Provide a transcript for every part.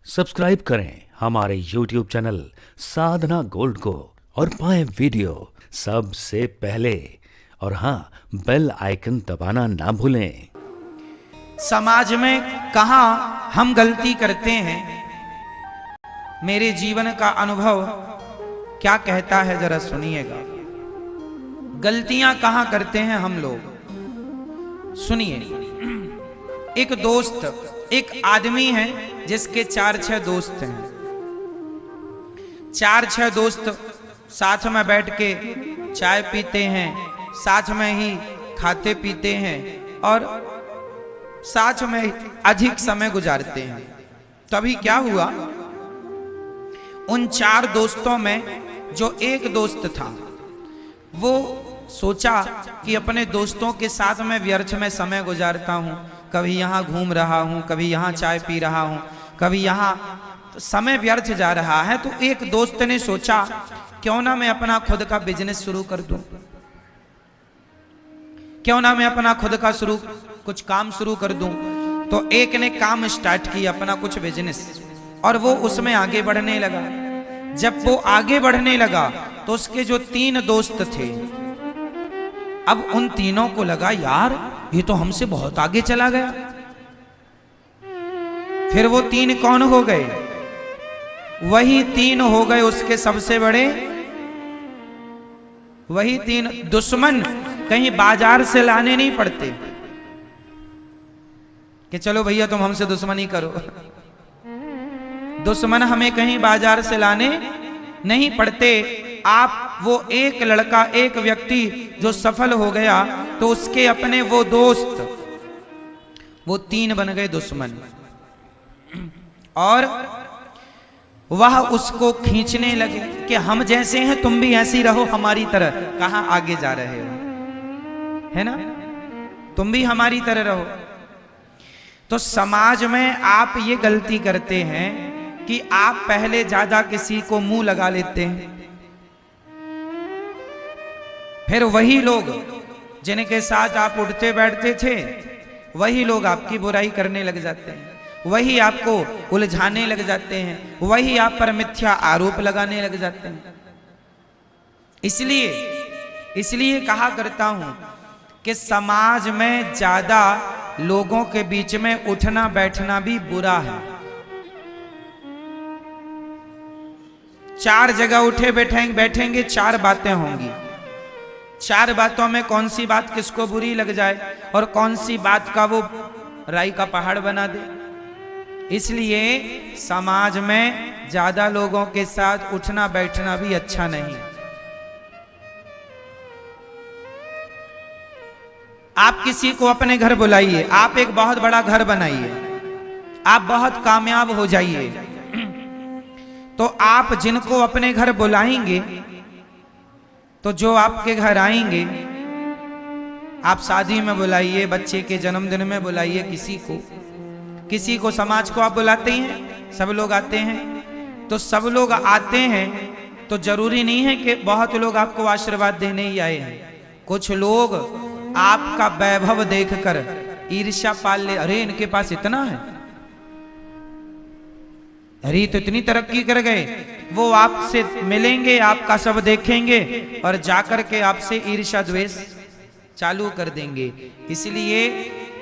Subscribe करें हमारे YouTube channel साधना gold को और पाएं वीडियो सबसे पहले। और हाँ, बेल आइकन दबाना ना भूलें। समाज में कहाँ हम गलती करते हैं, मेरे जीवन का अनुभव क्या कहता है जरा सुनिएगा। गलतियां कहाँ करते हैं हम लोग, सुनिए। एक दोस्त, एक आदमी है जिसके 4-6 दोस्त हैं। 4-6 दोस्त साथ में बैठ के चाय पीते हैं, साथ में ही खाते पीते हैं और साथ में अधिक समय गुजारते हैं। तभी क्या हुआ, उन 4 दोस्तों में जो एक दोस्त था वो सोचा कि अपने दोस्तों के साथ में व्यर्थ में समय गुजारता हूं, कभी यहां घूम रहा हूं, कभी यहां चाय पी रहा हूं, कभी यहां, तो समय व्यर्थ जा रहा है। तो एक दोस्त ने सोचा क्यों ना मैं अपना खुद का बिजनेस शुरू कर दूं, क्यों ना मैं अपना खुद का कुछ काम शुरू कर दूं। तो एक ने काम स्टार्ट किया, अपना कुछ बिजनेस, और वो उसमें आगे बढ़ने लगा। जब वो आगे बढ़ने लगा तो उसके जो 3 दोस्त थे, अब उन तीनों को लगा यार ये तो हमसे बहुत आगे चला गया। फिर वो 3 कौन हो गए, वही 3 हो गए उसके सबसे बड़े, वही 3 दुश्मन। कहीं बाजार से लाने नहीं पड़ते कि चलो भैया तुम हमसे दुश्मनी करो। दुश्मन हमें कहीं बाजार से लाने नहीं पड़ते। आप वो एक लड़का, एक व्यक्ति जो सफल हो गया तो उसके अपने वो दोस्त, वो 3 बन गए दुश्मन, और वह उसको खींचने लगे कि हम जैसे हैं तुम भी ऐसी रहो हमारी तरह। कहां आगे जा रहे हो, है ना, तुम भी हमारी तरह रहो। तो समाज में आप ये गलती करते हैं कि आप पहले ज्यादा किसी को मुंह लगा लेते हैं, फिर वही लोग जिनके साथ आप उठते बैठते थे वही लोग आपकी बुराई करने लग जाते हैं, वही आपको उलझाने लग जाते हैं, वही आप पर मिथ्या आरोप लगाने लग जाते हैं। इसलिए कहा करता हूं कि समाज में ज्यादा लोगों के बीच में उठना बैठना भी बुरा है। 4 जगह उठे बैठेंगे 4 बातें होंगी। 4 बातों में कौन सी बात किसको बुरी लग जाए और कौन सी बात का वो राई का पहाड़ बना दे। इसलिए समाज में ज्यादा लोगों के साथ उठना बैठना भी अच्छा नहीं। आप किसी को अपने घर बुलाइए, आप एक बहुत बड़ा घर बनाइए, आप बहुत कामयाब हो जाइए, तो आप जिनको अपने घर बुलाएंगे, तो जो आपके घर आएंगे, आप शादी में बुलाइए, बच्चे के जन्मदिन में बुलाइए, किसी को समाज को आप बुलाते हैं, सब लोग आते हैं। तो सब लोग आते हैं तो जरूरी नहीं है कि बहुत लोग आपको आशीर्वाद देने ही आए हैं। कुछ लोग आपका वैभव देखकर ईर्ष्या पाल ले, अरे इनके पास इतना है, अरे तो इतनी तरक्की कर गए। वो आपसे मिलेंगे, आपका सब देखेंगे और जाकर के आपसे ईर्ष्या द्वेष चालू कर देंगे। इसलिए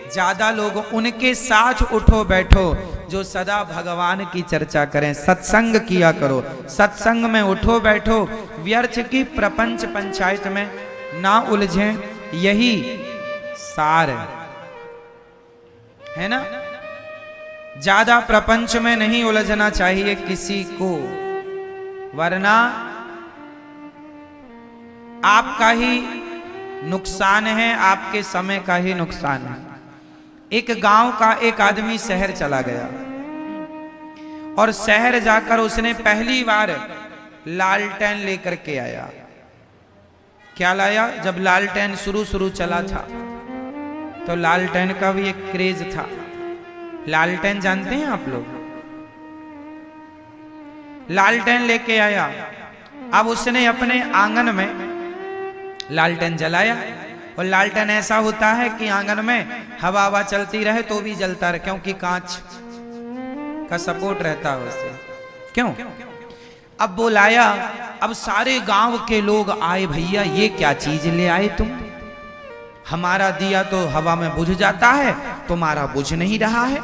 ज्यादा लोग उनके साथ उठो बैठो जो सदा भगवान की चर्चा करें, सत्संग किया करो, सत्संग में उठो बैठो, व्यर्थ की प्रपंच पंचायत में ना उलझें, यही सार है ना। ज्यादा प्रपंच में नहीं उलझना चाहिए किसी को, वरना आपका ही नुकसान है, आपके समय का ही नुकसान है। एक गांव का एक आदमी शहर चला गया और शहर जाकर उसने पहली बार लालटेन लेकर के आया। क्या लाया, जब लालटेन शुरू चला था तो लालटेन का भी एक क्रेज था। लालटेन जानते हैं आप लोग, लालटेन लेके आया। अब उसने अपने आंगन में लालटेन जलाया, और लालटेन ऐसा होता है कि आंगन में हवा चलती रहे तो भी जलता रहे, क्योंकि कांच का सपोर्ट रहता है उससे। क्यों? अब बुलाया, अब सारे गांव के लोग आए, भैया ये क्या चीज ले आए तुम? हमारा दिया तो हवा में बुझ जाता है, तुम्हारा बुझ नहीं रहा है।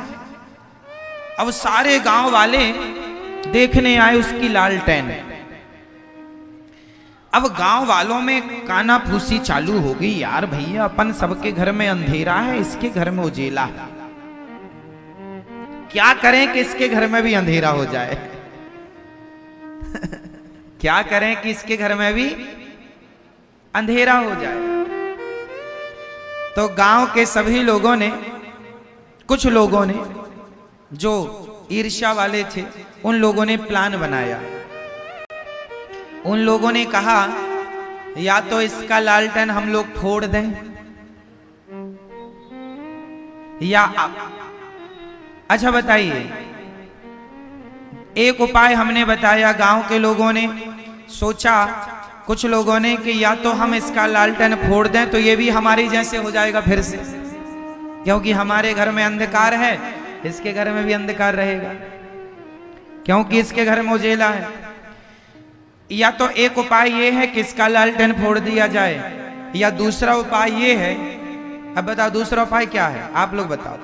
अब सारे गांव वाले देखने आए उसकी लालटेन। अब गांव वालों में काना फूसी चालू हो गई, यार भैया अपन सबके घर में अंधेरा है, इसके घर में उजेला है, क्या करें कि इसके घर में भी अंधेरा हो जाए। क्या करें कि इसके घर में भी अंधेरा हो जाए। तो गांव के सभी लोगों ने, कुछ लोगों ने जो ईर्ष्या वाले थे, उन लोगों ने प्लान बनाया। उन लोगों ने कहा या तो इसका लालटेन हम लोग फोड़ दें, या अच्छा बताइए, एक उपाय हमने बताया, गांव के लोगों ने सोचा, कुछ लोगों ने कि या तो हम इसका लालटेन फोड़ दें तो ये भी हमारी जैसे हो जाएगा फिर से, क्योंकि हमारे घर में अंधकार है, इसके घर में भी अंधकार रहेगा, क्योंकि इसके घर में उजेला है। या तो एक उपाय ये है कि इसका लालटेन फोड़ दिया जाए, या दूसरा उपाय ये है, अब बताओ दूसरा उपाय क्या है? आप लोग बताओ,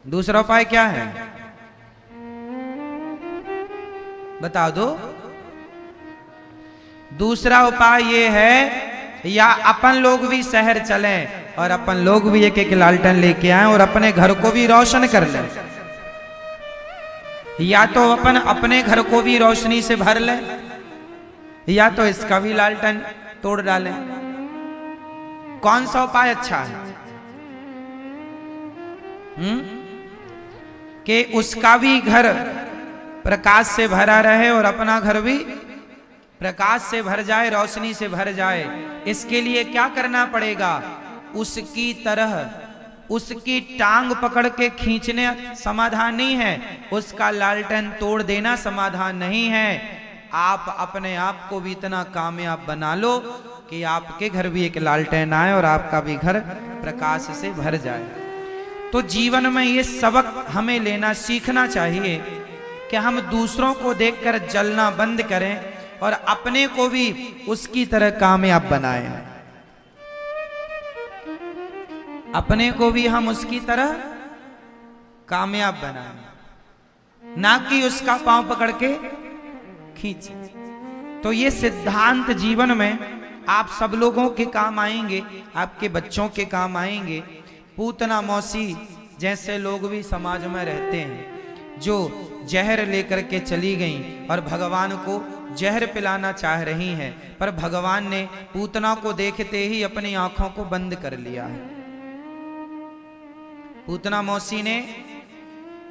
दूसरा उपाय क्या है? बता दो। दूसरा उपाय ये है, या अपन लोग भी शहर चलें और अपन लोग भी एक एक लालटेन लेके आए और अपने घर को भी रोशन कर लें, या तो अपन अपने घर को भी रोशनी से भर लें, या तो इसका भी लालटेन तोड़ डालें। कौन सा उपाय अच्छा है? कि उसका भी घर प्रकाश से भरा रहे और अपना घर भी प्रकाश से भर जाए, रोशनी से भर जाए। इसके लिए क्या करना पड़ेगा? उसकी तरह उसकी टांग पकड़ के खींचने समाधान नहीं है, उसका लालटेन तोड़ देना समाधान नहीं है। आप अपने आप को भी इतना कामयाब बना लो कि आपके घर भी एक लालटेन आए और आपका भी घर प्रकाश से भर जाए। तो जीवन में ये सबक हमें लेना सीखना चाहिए कि हम दूसरों को देखकर जलना बंद करें और अपने को भी उसकी तरह कामयाब बनाएं। अपने को भी हम उसकी तरह कामयाब बनाएं, ना कि उसका पांव पकड़ के खींचे। तो ये सिद्धांत जीवन में आप सब लोगों के काम आएंगे, आपके बच्चों के काम आएंगे। पूतना मौसी जैसे लोग भी समाज में रहते हैं, जो जहर लेकर के चली गईं और भगवान को जहर पिलाना चाह रही हैं, पर भगवान ने पूतना को देखते ही अपनी आंखों को बंद कर लिया है। पूतना मौसी ने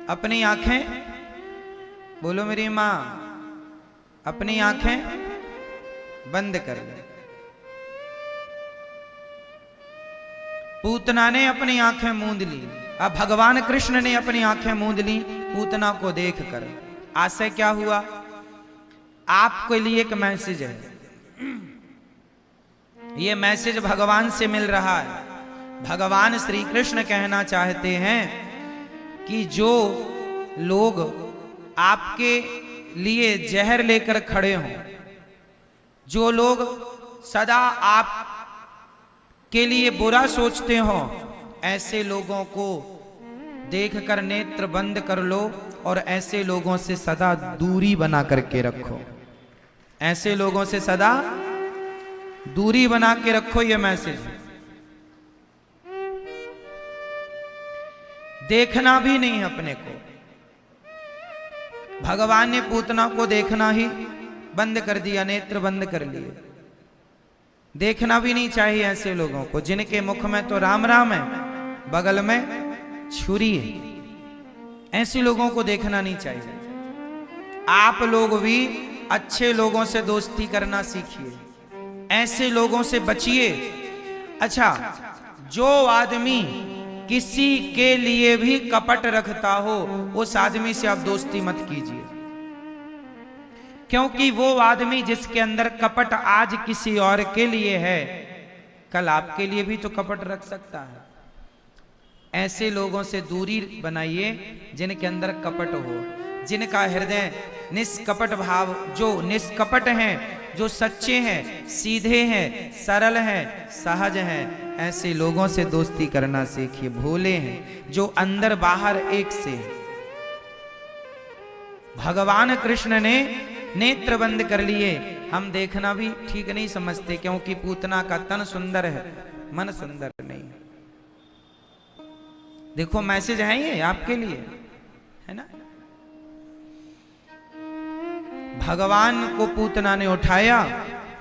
अपनी आंखें, बोलो मेरी मां, अपनी आंखें बंद कर ली। पूतना ने अपनी आंखें मूंद ली। अब भगवान कृष्ण ने अपनी आंखें मूंद ली पूतना को देखकर। आशय क्या हुआ? आपके लिए एक मैसेज है, ये मैसेज भगवान से मिल रहा है। भगवान श्री कृष्ण कहना चाहते हैं कि जो लोग आपके लिए जहर लेकर खड़े हों, जो लोग सदा आप के लिए बुरा सोचते हो, ऐसे लोगों को देखकर नेत्र बंद कर लो और ऐसे लोगों से सदा दूरी बना करके रखो। ऐसे लोगों से सदा दूरी बना के रखो। ये मैसेज देखना भी नहीं है अपने को। भगवान ने पूतना को देखना ही बंद कर दिया, नेत्र बंद कर लिए। देखना भी नहीं चाहिए ऐसे लोगों को जिनके मुख में तो राम राम है, बगल में छुरी है। ऐसे लोगों को देखना नहीं चाहिए। आप लोग भी अच्छे लोगों से दोस्ती करना सीखिए, ऐसे लोगों से बचिए। अच्छा, जो आदमी किसी के लिए भी कपट रखता हो, उस आदमी से आप दोस्ती मत कीजिए, क्योंकि वो आदमी जिसके अंदर कपट आज किसी और के लिए है, कल आपके लिए भी तो कपट रख सकता है। ऐसे लोगों से दूरी बनाइए जिनके अंदर कपट हो, जिनका हृदय निष्कपट भाव, जो निष्कपट हैं, जो सच्चे हैं, सीधे हैं, सरल हैं, सहज हैं, ऐसे लोगों से दोस्ती करना सीखिए। भोले हैं, जो अंदर बाहर एक से। भगवान कृष्ण ने नेत्र बंद कर लिए, हम देखना भी ठीक नहीं समझते, क्योंकि पूतना का तन सुंदर है, मन सुंदर नहीं। देखो मैसेज है ये आपके लिए, है ना। भगवान को पूतना ने उठाया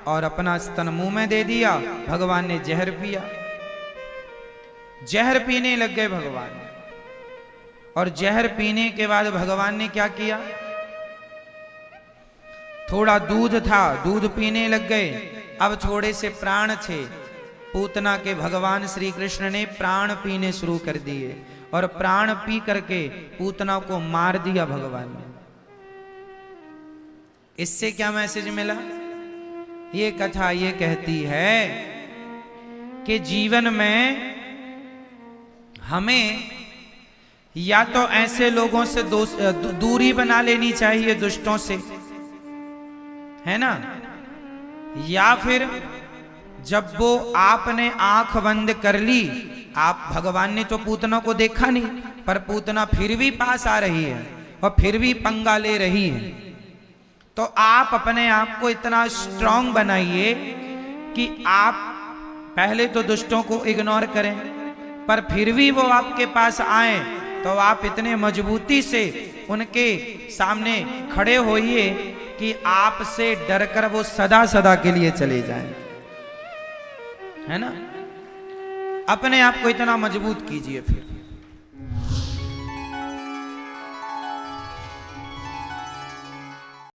और अपना स्तन मुंह में दे दिया। भगवान ने जहर पिया, जहर पीने लग गए भगवान। और जहर पीने के बाद भगवान ने क्या किया, थोड़ा दूध था, दूध पीने लग गए। अब थोड़े से प्राण थे, पूतना के भगवान श्री कृष्ण ने प्राण पीने शुरू कर दिए और प्राण पी करके पूतना को मार दिया भगवान ने। इससे क्या मैसेज मिला? ये कथा ये कहती है कि जीवन में हमें या तो ऐसे लोगों से दूरी बना लेनी चाहिए, दुष्टों से, है ना, या फिर जब वो आपने आंख बंद कर ली, आप भगवान ने तो पूतना को देखा नहीं, पर पूतना फिर भी पास आ रही है और फिर भी पंगा ले रही है, तो आप अपने आप को इतना स्ट्रांग बनाइए कि आप पहले तो दुष्टों को इग्नोर करें, पर फिर भी वो आपके पास आए तो आप इतने मजबूती से उनके सामने खड़े होइए कि आपसे डरकर वो सदा सदा के लिए चले जाएं, है ना। अपने आप को इतना मजबूत कीजिए फिर।